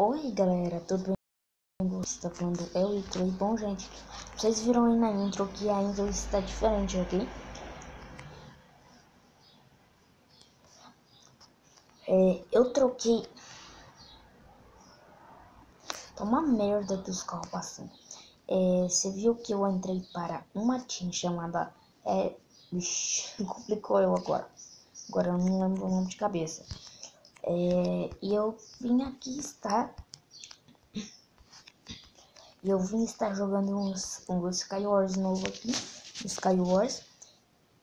Oi galera, tudo bem? Você tá falando eu e Troy. Bom, gente, vocês viram aí na intro que a intro está diferente, ok? Eu troquei. Tá uma merda dos carros passando. Você viu que eu entrei para uma team chamada. Vixe, complicou eu agora. Agora eu não lembro o nome de cabeça. E eu vim aqui estar. E eu vim estar jogando um Skywars novo aqui. Skywars.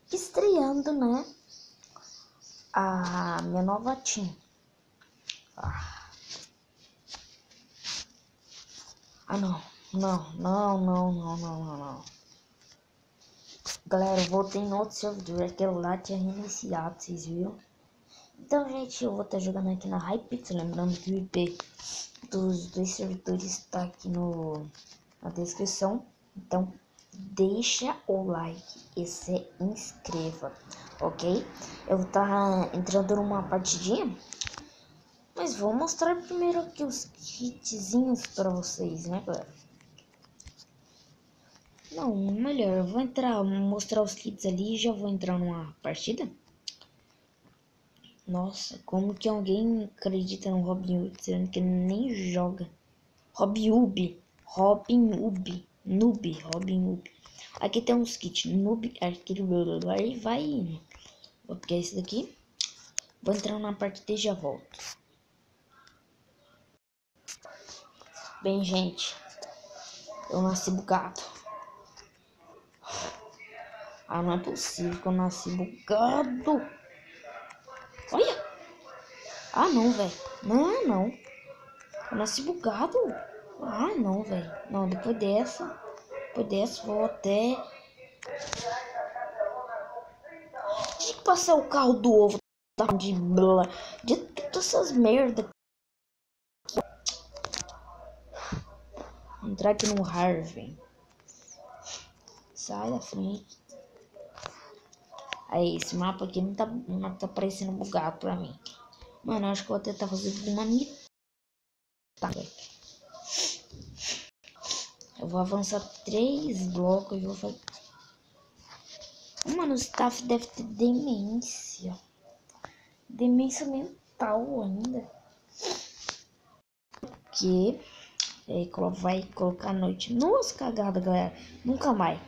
Estreando, né? A minha nova team. Não. Galera, eu voltei no outro servidor. Aquele lá tinha reiniciado, vocês viram? Então, gente, eu vou estar jogando aqui na Hypixel. Lembrando que o IP dos dois servidores está aqui na descrição. Então, deixa o like e se inscreva, ok? Eu vou estar entrando numa partidinha. Mas vou mostrar primeiro aqui os kitzinhos para vocês, né, galera? Não, melhor, eu vou mostrar os kits ali e já vou entrar numa partida. Nossa, como que alguém acredita no Robin Hood, sendo que ele nem joga? Robin Hood. Aqui tem uns kits, noob, aquele aí vai indo. Vou pegar esse daqui. Vou entrar na partida e já volto. Bem, gente, eu nasci bugado. Ah, não é possível que eu nasci bugado. Olha. Ah, não, velho. Não. Eu nasci bugado. Ah, não, velho. Não, depois dessa vou até... Tinha que passar o carro do ovo de blá. De todas essas merdas. Vou entrar aqui no Harvey. Sai da frente. Aí, esse mapa aqui não tá parecendo bugado pra mim. Mano, eu acho que eu vou tentar fazer uma mitad. Eu vou avançar 3 blocos e vou fazer... Mano, o staff deve ter demência. Demência mental ainda. Que vai colocar a noite. Nossa, cagada, galera. Nunca mais.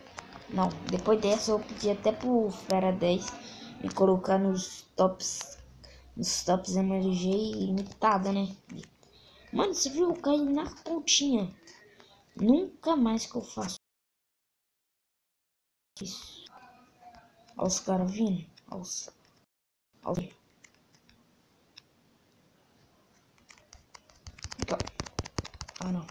Não, depois dessa eu pedi até pro Fera 10 me colocar nos tops MLG limitada, né? Mano, você viu? Eu caí na pontinha. Nunca mais que eu faço isso. Olha os caras vindo. Ah, não.